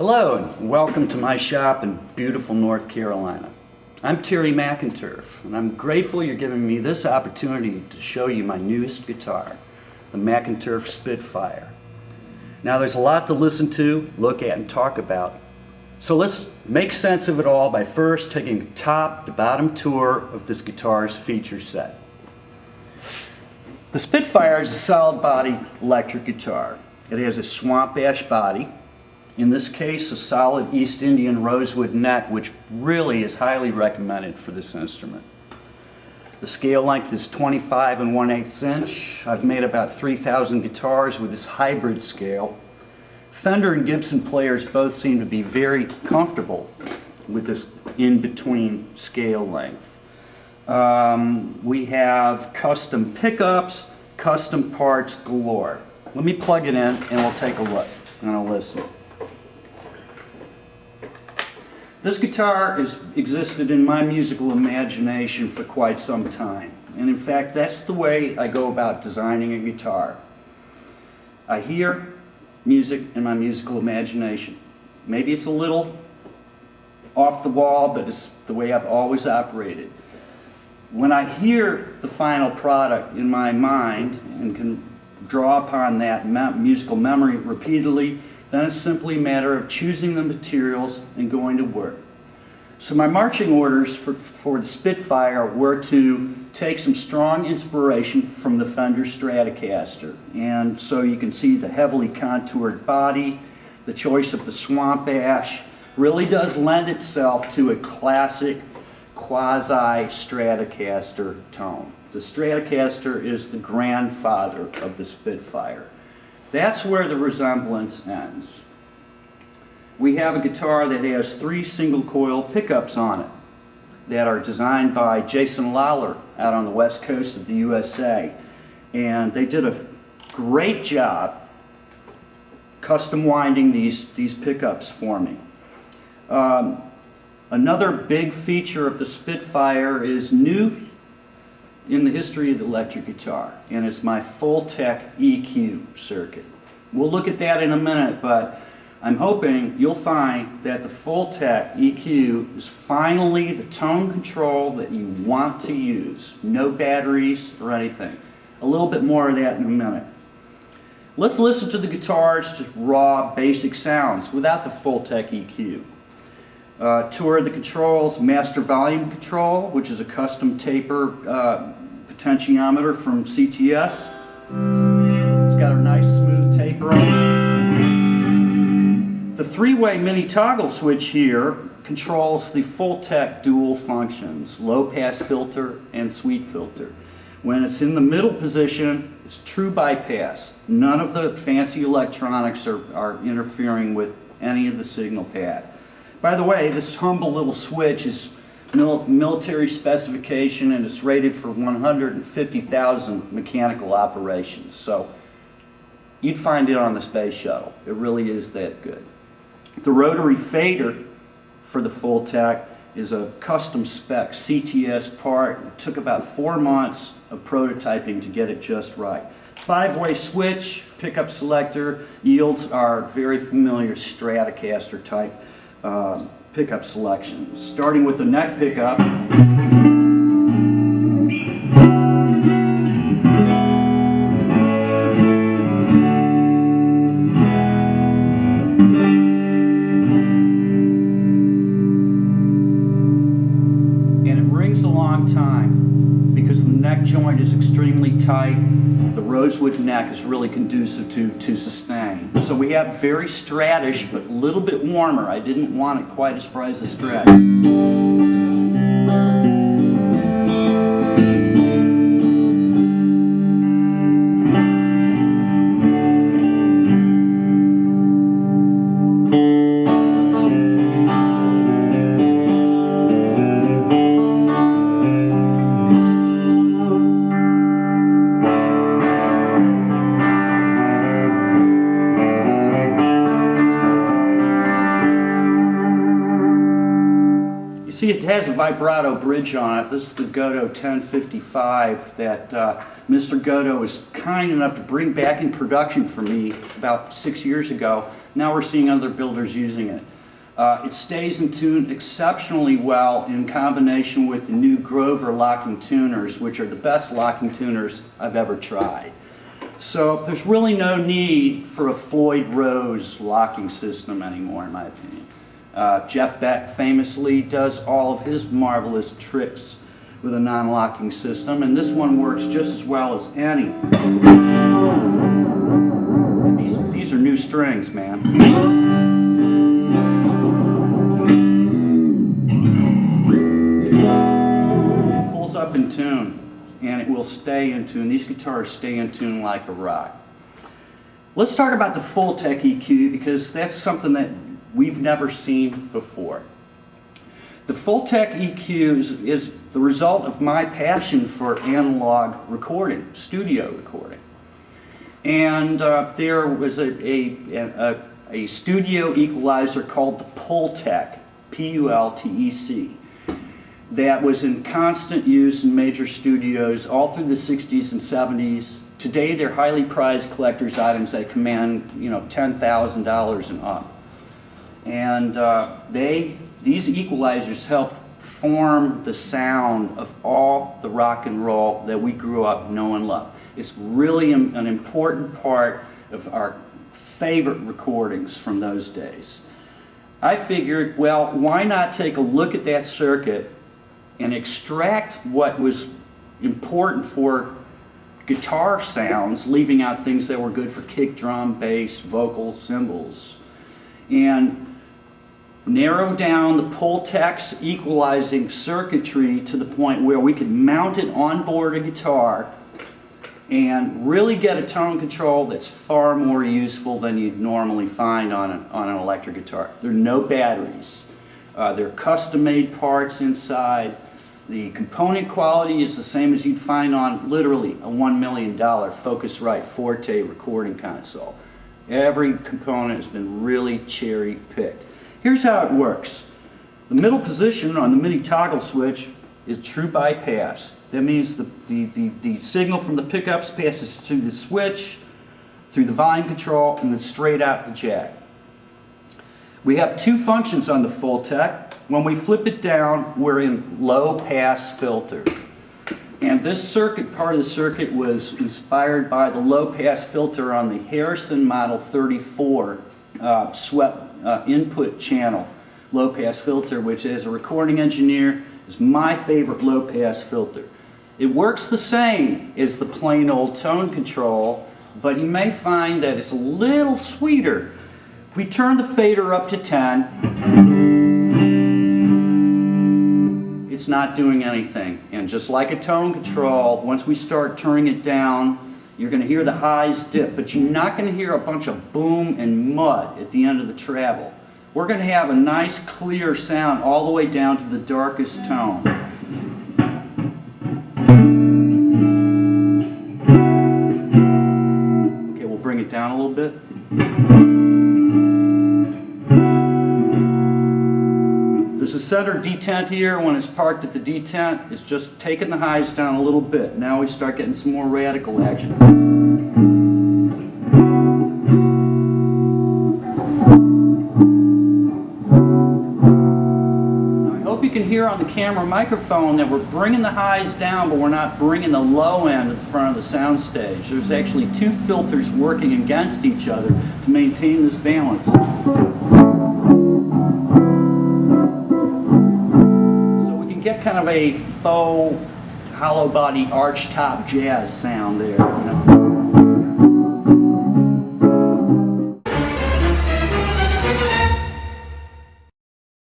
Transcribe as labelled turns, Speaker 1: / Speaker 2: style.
Speaker 1: Hello and welcome to my shop in beautiful North Carolina. I'm Terry McInturf and I'm grateful you're giving me this opportunity to show you my newest guitar, the McInturf Spitfire. Now there's a lot to listen to, look at, and talk about. So let's make sense of it all by first taking a top to bottom tour of this guitar's feature set. The Spitfire is a solid body electric guitar. It has a swamp ash body. In this case, a solid East Indian rosewood neck, which really is highly recommended for this instrument. The scale length is 25 1/8 inch. I've made about 3,000 guitars with this hybrid scale. Fender and Gibson players both seem to be very comfortable with this in-between scale length. We have custom pickups, custom parts galore. Let me plug it in and we'll take a look and I'll listen. This guitar has existed in my musical imagination for quite some time. And in fact, that's the way I go about designing a guitar. I hear music in my musical imagination. Maybe it's a little off the wall, but it's the way I've always operated. When I hear the final product in my mind and can draw upon that musical memory repeatedly, then it's simply a matter of choosing the materials and going to work. So my marching orders for the Spitfire were to take some strong inspiration from the Fender Stratocaster. And so you can see the heavily contoured body, the choice of the swamp ash, really does lend itself to a classic quasi-Stratocaster tone. The Stratocaster is the grandfather of the Spitfire. That's where the resemblance ends. We have a guitar that has 3 single coil pickups on it that are designed by Jason Lawler out on the west coast of the USA. And they did a great job custom winding these pickups for me. Another big feature of the Spitfire is new in the history of the electric guitar, and it's my Fulltech EQ circuit. We'll look at that in a minute, but I'm hoping you'll find that the Fulltech EQ is finally the tone control that you want to use. No batteries or anything. A little bit more of that in a minute. Let's listen to the guitar's just raw, basic sounds without the Fulltech EQ. Tour of the controls, master volume control, which is a custom taper potentiometer from CTS. It's got a nice smooth taper on it. The 3-way mini toggle switch here controls the Fulltech dual functions, low pass filter and sweep filter. When it's in the middle position, it's true bypass. None of the fancy electronics are interfering with any of the signal path. By the way, this humble little switch is military specification and it's rated for 150,000 mechanical operations. So you'd find it on the space shuttle. It really is that good. The rotary fader for the Fulltech is a custom spec CTS part. It took about 4 months of prototyping to get it just right. 5-way switch, pickup selector, yields are very familiar Stratocaster type pickup selections. Starting with the neck pickup. And it rings a long time because the neck joint is extremely tight. The rosewood neck is really conducive to sustain. So we have very stratish, but a little bit warmer. I didn't want it quite as bright as the Strat. See, it has a vibrato bridge on it. This is the Godot 1055 that Mr. Godot was kind enough to bring back in production for me about 6 years ago Now we're seeing other builders using it. It stays in tune exceptionally well in combination with the new Grover locking tuners, which are the best locking tuners I've ever tried. So there's really no need for a Floyd Rose locking system anymore, in my opinion. Jeff Beck famously does all of his marvelous tricks with a non-locking system, and this one works just as well as any. These are new strings, man. Up in tune, and it will stay in tune. These guitars stay in tune like a rock. Let's talk about the Fulltech EQ, because that's something that we've never seen before. The Fulltech EQ is the result of my passion for analog recording, studio recording. And there was a studio equalizer called the Fulltech, P-U-L-T-E-C, that was in constant use in major studios all through the 60s and 70s. Today they're highly prized collector's items that command, $10,000 and up. And these equalizers help form the sound of all the rock and roll that we grew up knowing and love. It's really an important part of our favorite recordings from those days. I figured, well, why not take a look at that circuit and extract what was important for guitar sounds, leaving out things that were good for kick drum, bass, vocals, cymbals, and narrow down the Fulltech's equalizing circuitry to the point where we could mount it on board a guitar and really get a tone control that's far more useful than you'd normally find on an electric guitar. There are no batteries. They're custom-made parts inside. The component quality is the same as you'd find on literally a $1 million Focusrite Forte recording console. Every component has been really cherry-picked. Here's how it works. The middle position on the MIDI toggle switch is true bypass. That means the signal from the pickups passes through the switch, through the volume control, and then straight out the jack. We have two functions on the Fulltech. When we flip it down, we're in low pass filter. And this circuit, part of the circuit, was inspired by the low pass filter on the Harrison Model 34 swept input channel low pass filter, which as a recording engineer is my favorite low pass filter. It works the same as the plain old tone control, but you may find that it's a little sweeter. If we turn the fader up to 10, it's not doing anything. And just like a tone control, once we start turning it down, you're going to hear the highs dip, but you're not going to hear a bunch of boom and mud at the end of the treble. We're going to have a nice clear sound all the way down to the darkest tone. Okay, we'll bring it down a little bit. There's a center detent here. When it's parked at the detent, it's just taking the highs down a little bit. Now we start getting some more radical action. Now, I hope you can hear on the camera microphone that we're bringing the highs down, but we're not bringing the low end at the front of the soundstage. There's actually two filters working against each other to maintain this balance. Get kind of a faux hollow body arch top jazz sound there.